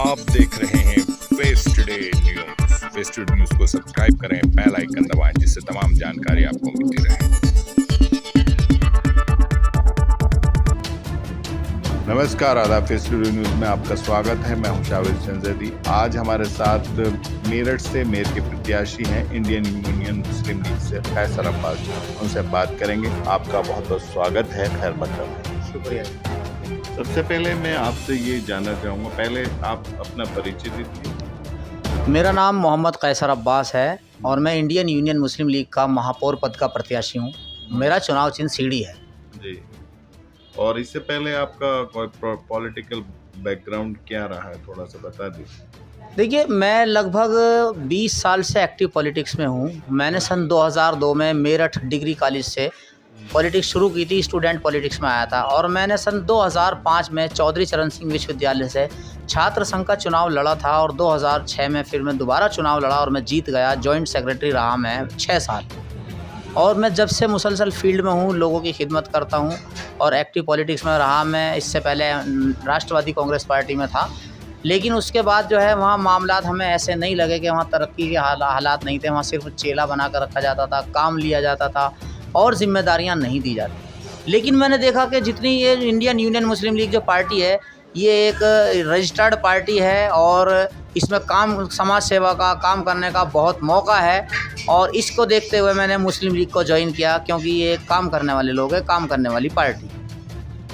आप देख रहे हैं face today news. Face today news को सब्सक्राइब करें, बेल आइकन दबाएं, जिससे तमाम जानकारी आपको मिलती रहे। नमस्कार, आदाब। फेस टुडे न्यूज में आपका स्वागत है। मैं हूं शावेद चंदेरी। आज हमारे साथ मेरठ से मेयर के प्रत्याशी हैं इंडियन यूनियन मुस्लिम लीग से कैसर अब्बास। उनसे बात करेंगे। आपका बहुत बहुत स्वागत है। खैर मकदम। शुक्रिया। सबसे पहले मैं आपसे ये जानना चाहूँगा, पहले आप अपना परिचय दीजिए। मेरा नाम मोहम्मद कैसर अब्बास है और मैं इंडियन यूनियन मुस्लिम लीग का महापौर पद का प्रत्याशी हूँ। मेरा चुनाव चिन्ह सीढ़ी है जी। और इससे पहले आपका कोई पॉलिटिकल बैकग्राउंड क्या रहा है, थोड़ा सा बता दीजिए। देखिए, मैं लगभग 20 साल से एक्टिव पॉलिटिक्स में हूँ। मैंने सन 2002 में मेरठ डिग्री कॉलेज से पॉलिटिक्स शुरू की थी, स्टूडेंट पॉलिटिक्स में आया था। और मैंने सन 2005 में चौधरी चरण सिंह विश्वविद्यालय से छात्र संघ का चुनाव लड़ा था और 2006 में फिर मैं दोबारा चुनाव लड़ा और मैं जीत गया। जॉइंट सेक्रेटरी रहा मैं 6 साल। और मैं जब से मुसलसल फील्ड में हूँ, लोगों की खिदमत करता हूँ और एक्टिव पॉलिटिक्स में रहा। मैं इससे पहले राष्ट्रवादी कांग्रेस पार्टी में था, लेकिन उसके बाद जो है वहाँ मामलात हमें ऐसे नहीं लगे कि वहाँ तरक्की के हालात नहीं थे। वहाँ सिर्फ चेला बना कर रखा जाता था, काम लिया जाता था और जिम्मेदारियाँ नहीं दी जाती। लेकिन मैंने देखा कि जितनी ये इंडियन यूनियन मुस्लिम लीग जो पार्टी है, ये एक रजिस्टर्ड पार्टी है और इसमें काम समाज सेवा का काम करने का बहुत मौका है। और इसको देखते हुए मैंने मुस्लिम लीग को ज्वाइन किया, क्योंकि ये काम करने वाले लोग हैं, काम करने वाली पार्टी।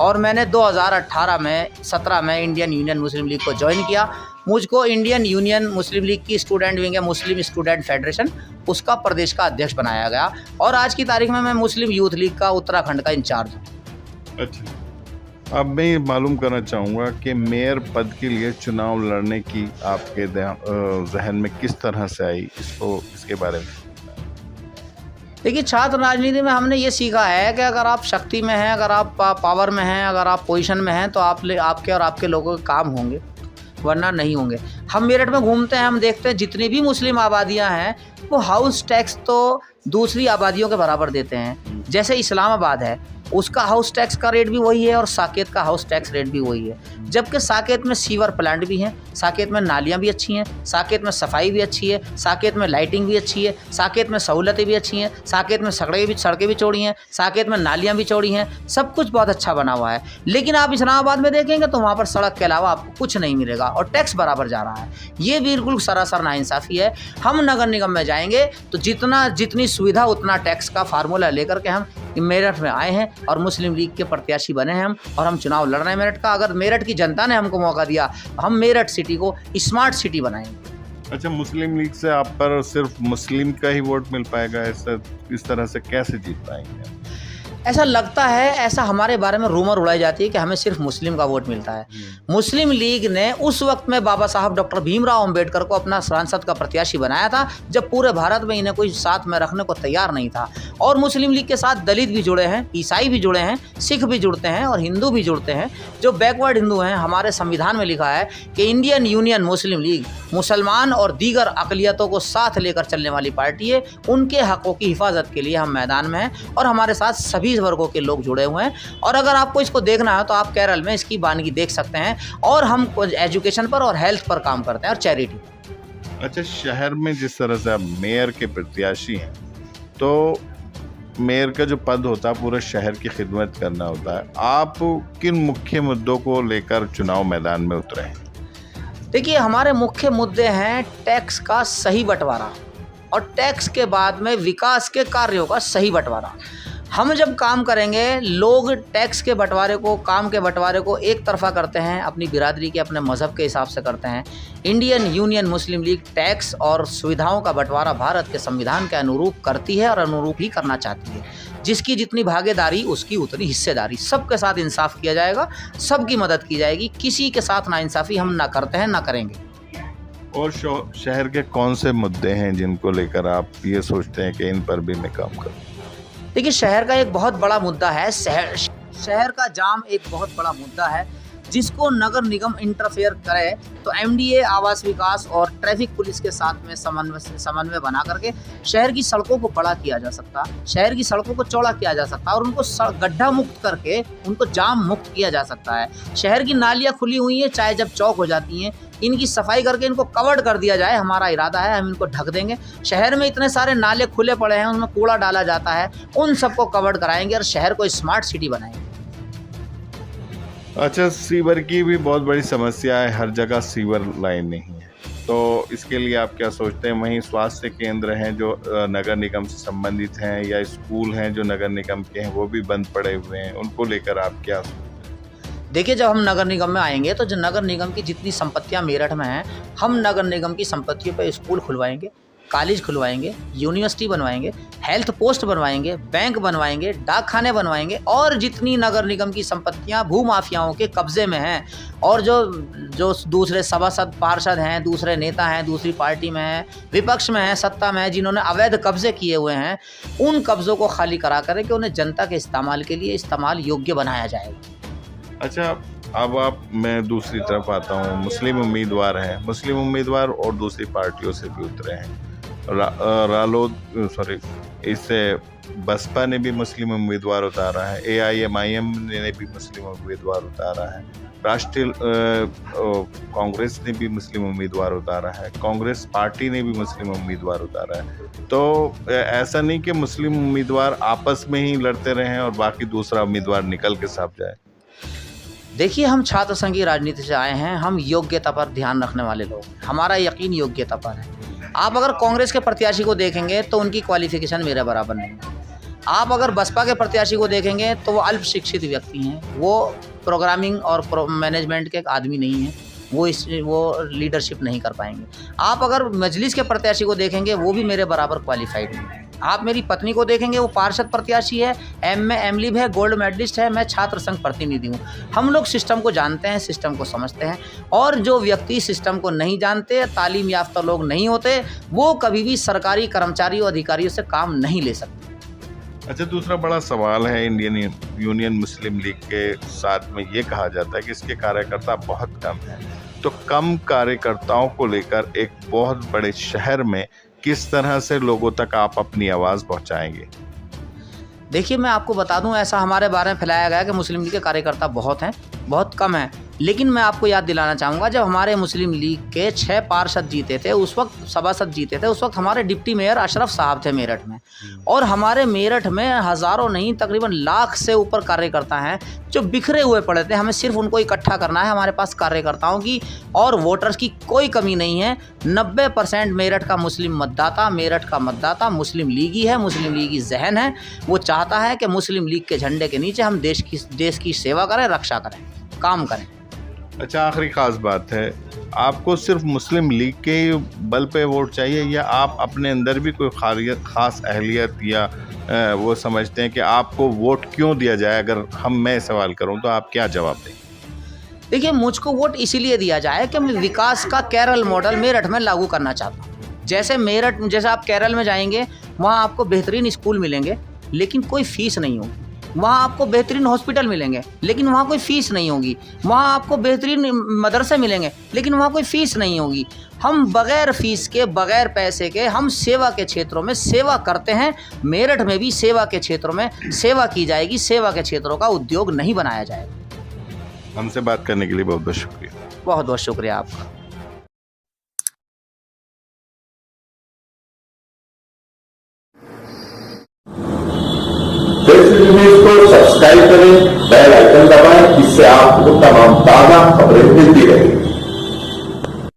और मैंने 2017 में इंडियन यूनियन मुस्लिम लीग को ज्वाइन किया। मुझको इंडियन यूनियन मुस्लिम लीग की स्टूडेंट विंग है, मुस्लिम स्टूडेंट फेडरेशन, उसका प्रदेश का अध्यक्ष बनाया गया। और आज की तारीख में मैं मुस्लिम यूथ लीग का उत्तराखंड का इंचार्ज हूँ। अच्छा, अब मैं ये मालूम करना चाहूँगा कि मेयर पद के लिए चुनाव लड़ने की आपके जहन में किस तरह से आई, इसके बारे में। देखिए, छात्र राजनीति में हमने ये सीखा है कि अगर आप शक्ति में हैं, अगर आप पावर में हैं, अगर आप पोजीशन में हैं, तो आपके और आपके लोगों के काम होंगे, वरना नहीं होंगे। हम मेरठ में घूमते हैं, हम देखते हैं जितनी भी मुस्लिम आबादियां हैं वो हाउस टैक्स तो दूसरी आबादियों के बराबर देते हैं। जैसे इस्लामाबाद है, उसका हाउस टैक्स का रेट भी वही है और साकेत का हाउस टैक्स रेट भी वही है। जबकि साकेत में सीवर प्लांट भी हैं, साकेत में नालियाँ भी अच्छी हैं, साकेत में सफाई भी अच्छी है, साकेत में लाइटिंग भी अच्छी है, साकेत में सहूलतें भी अच्छी हैं, साकेत में सड़कें भी चौड़ी हैं, साकेत में नालियाँ भी चौड़ी हैं, सब कुछ बहुत अच्छा बना हुआ है। लेकिन आप इस्लामाबाद में देखेंगे तो वहाँ पर सड़क के अलावा आपको कुछ नहीं मिलेगा और टैक्स बराबर जा रहा है। ये बिल्कुल सरासर नाइंसाफ़ी है। हम नगर निगम में जाएंगे तो जितनी सुविधा उतना टैक्स का फार्मूला लेकर के हम मेरठ में आए हैं और मुस्लिम लीग के प्रत्याशी बने हैं हम, और हम चुनाव लड़ रहे हैं मेरठ का। अगर मेरठ की जनता ने हमको मौका दिया, हम मेरठ सिटी को स्मार्ट सिटी बनाएंगे। अच्छा, मुस्लिम लीग से आप पर सिर्फ मुस्लिम का ही वोट मिल पाएगा, इस तरह से कैसे जीत पाएंगे? ऐसा लगता है, ऐसा हमारे बारे में रूमर उड़ाई जाती है कि हमें सिर्फ मुस्लिम का वोट मिलता है। मुस्लिम लीग ने उस वक्त में बाबा साहब डॉक्टर भीमराव अंबेडकर को अपना सांसद का प्रत्याशी बनाया था, जब पूरे भारत में इन्हें कोई साथ में रखने को तैयार नहीं था। और मुस्लिम लीग के साथ दलित भी जुड़े हैं, ईसाई भी जुड़े हैं, सिख भी जुड़ते हैं और हिंदू भी जुड़ते हैं। जो बैकवर्ड हिंदू हैं, हमारे संविधान में लिखा है कि इंडियन यूनियन मुस्लिम लीग मुसलमान और दीगर अक़लियतों को साथ लेकर चलने वाली पार्टी है। उनके हकों की हिफाजत के लिए हम मैदान में हैं और हमारे साथ सभी वर्गों के लोग जुड़े हुए हैं। और अगर आपको इसको देखना है तो आप केरल में इसकी वानगी देख सकते हैं। और हम एजुकेशन पर और हेल्थ पर काम करते हैं और चैरिटी। अच्छा, शहर में जिस तरह से आप मेयर के प्रत्याशी हैं, तो मेयर का जो पद होता है पूरे शहर की खिदमत करना होता है। आप किन मुख्य मुद्दों को लेकर चुनाव मैदान में उतरे हैं? देखिए, हमारे मुख्य मुद्दे हैं टैक्स का सही बंटवारा और टैक्स के बाद में विकास के कार्यों का सही बंटवारा। हम जब काम करेंगे, लोग टैक्स के बंटवारे को, काम के बंटवारे को एक तरफा करते हैं, अपनी बिरादरी के, अपने मज़हब के हिसाब से करते हैं। इंडियन यूनियन मुस्लिम लीग टैक्स और सुविधाओं का बंटवारा भारत के संविधान के अनुरूप करती है और अनुरूप ही करना चाहती है। जिसकी जितनी भागीदारी उसकी उतनी हिस्सेदारी। सबके साथ इंसाफ किया जाएगा, सबकी मदद की जाएगी। किसी के साथ नाइंसाफ़ी हम ना करते हैं, ना करेंगे। और शहर के कौन से मुद्दे हैं जिनको लेकर आप ये सोचते हैं कि इन पर भी मैं काम करूँ? देखिए, शहर का एक बहुत बड़ा मुद्दा है, शहर का जाम एक बहुत बड़ा मुद्दा है। जिसको नगर निगम इंटरफेयर करे तो एमडीए, आवास विकास और ट्रैफिक पुलिस के साथ में समन्वय बना करके शहर की सड़कों को बड़ा किया जा सकता, शहर की सड़कों को चौड़ा किया जा सकता और उनको गड्ढा मुक्त करके उनको जाम मुक्त किया जा सकता है। शहर की नालियाँ खुली हुई हैं, चाहे जब चौक हो जाती हैं, इनकी सफाई करके इनको कवर्ड कर दिया जाए। हमारा इरादा है, हम इनको ढक देंगे। शहर में इतने सारे नाले खुले पड़े हैं, उनमें कूड़ा डाला जाता है, उन सबको कवर्ड कराएंगे और शहर को स्मार्ट सिटी बनाएंगे। अच्छा, सीवर की भी बहुत बड़ी समस्या है, हर जगह सीवर लाइन नहीं है, तो इसके लिए आप क्या सोचते हैं? वहीं स्वास्थ्य केंद्र हैं जो नगर निगम से संबंधित हैं या स्कूल हैं जो नगर निगम के हैं वो भी बंद पड़े हुए हैं, उनको लेकर आप क्या सोचते हैं? देखिए, जब हम नगर निगम में आएंगे तो जो नगर निगम की जितनी संपत्तियां मेरठ में हैं, हम नगर निगम की संपत्तियों पर स्कूल खुलवाएंगे, कॉलेज खुलवाएंगे, यूनिवर्सिटी बनवाएंगे, हेल्थ पोस्ट बनवाएंगे, बैंक बनवाएंगे, डाकखाने बनवाएंगे और जितनी नगर निगम की संपत्तियां भूमाफियाओं के कब्जे में हैं और जो दूसरे सभासद पार्षद हैं, दूसरे नेता हैं, दूसरी पार्टी में हैं, विपक्ष में हैं, सत्ता में हैं, जिन्होंने अवैध कब्जे किए हुए हैं, उन कब्जों को खाली करा कर कि उन्हें जनता के इस्तेमाल के लिए इस्तेमाल योग्य बनाया जाएगा। अच्छा, अब मैं दूसरी तरफ आता हूँ। मुस्लिम उम्मीदवार हैं, मुस्लिम उम्मीदवार और दूसरी पार्टियों से भी उतरे हैं। इससे बसपा ने भी मुस्लिम उम्मीदवार उतारा है, AIMIM ने भी मुस्लिम उम्मीदवार उतारा है, राष्ट्रीय कांग्रेस ने भी मुस्लिम उम्मीदवार उतारा है, कांग्रेस पार्टी ने भी मुस्लिम उम्मीदवार उतारा है। तो ऐसा नहीं कि मुस्लिम उम्मीदवार आपस में ही लड़ते रहें और बाकी दूसरा उम्मीदवार निकल के साथ जाए। देखिए, हम छात्र संघ की राजनीति से आए हैं, हम योग्यता पर ध्यान रखने वाले लोग, हमारा यकीन योग्यता पर है। आप अगर कांग्रेस के प्रत्याशी को देखेंगे तो उनकी क्वालिफिकेशन मेरे बराबर नहीं है। आप अगर बसपा के प्रत्याशी को देखेंगे तो वो अल्प शिक्षित व्यक्ति हैं, वो प्रोग्रामिंग और मैनेजमेंट के आदमी नहीं हैं, वो लीडरशिप नहीं कर पाएंगे। आप अगर मजलिस के प्रत्याशी को देखेंगे वो भी मेरे बराबर क्वालिफाइड नहीं है। आप मेरी पत्नी को देखेंगे, वो पार्षद प्रत्याशी है, एमलिब है, गोल्ड मेडलिस्ट है, मैं छात्र संघ प्रतिनिधि हूँ। हम लोग सिस्टम को जानते हैं, सिस्टम को समझते हैं और जो व्यक्ति सिस्टम को नहीं जानते, तालीम याफ्ता लोग नहीं होते, वो कभी भी सरकारी कर्मचारियों अधिकारियों से काम नहीं ले सकते। अच्छा, दूसरा बड़ा सवाल है, इंडियन यूनियन मुस्लिम लीग के साथ में ये कहा जाता है कि इसके कार्यकर्ता बहुत कम हैं। तो कम कार्यकर्ताओं को लेकर एक बहुत बड़े शहर में किस तरह से लोगों तक आप अपनी आवाज़ पहुंचाएंगे? देखिए, मैं आपको बता दूं, ऐसा हमारे बारे में फैलाया गया कि मुस्लिम लीग के कार्यकर्ता बहुत हैं, बहुत कम हैं। लेकिन मैं आपको याद दिलाना चाहूँगा, जब हमारे मुस्लिम लीग के 6 पार्षद जीते थे, उस वक्त सभासद जीते थे, उस वक्त हमारे डिप्टी मेयर अशरफ साहब थे मेरठ में। और हमारे मेरठ में हज़ारों नहीं, तकरीबन लाख से ऊपर कार्यकर्ता हैं जो बिखरे हुए पड़े थे। हमें सिर्फ उनको इकट्ठा करना है। हमारे पास कार्यकर्ताओं की और वोटर्स की कोई कमी नहीं है। 90% मेरठ का मुस्लिम मतदाता मुस्लिम लीगी है, मुस्लिम लीगी जहन है। वो चाहता है कि मुस्लिम लीग के झंडे के नीचे हम देश की सेवा करें, रक्षा करें, काम करें। अच्छा, आखिरी खास बात है, आपको सिर्फ मुस्लिम लीग के बल पे वोट चाहिए या आप अपने अंदर भी कोई खास अहलियत या वो समझते हैं कि आपको वोट क्यों दिया जाए? अगर मैं सवाल करूं तो आप क्या जवाब देंगे? देखिए, मुझको वोट इसीलिए दिया जाए कि मैं विकास का केरल मॉडल मेरठ में लागू करना चाहता हूँ। जैसे आप केरल में जाएंगे, वहाँ आपको बेहतरीन स्कूल मिलेंगे लेकिन कोई फीस नहीं होगी। वहाँ आपको बेहतरीन हॉस्पिटल मिलेंगे लेकिन वहाँ कोई फ़ीस नहीं होगी। वहाँ आपको बेहतरीन मदरसे मिलेंगे लेकिन वहाँ कोई फ़ीस नहीं होगी। हम बग़ैर फ़ीस के, बग़ैर पैसे के, हम सेवा के क्षेत्रों में सेवा करते हैं। मेरठ में भी सेवा के क्षेत्रों में सेवा की जाएगी। सेवा के क्षेत्रों का उद्योग नहीं बनाया जाएगा। हमसे बात करने के लिए बहुत बहुत शुक्रिया। बहुत बहुत शुक्रिया आपका। को सब्सक्राइब करें, बेल आइकन दबाएं, जिससे आपको तमाम ताज़ा खबरें मिल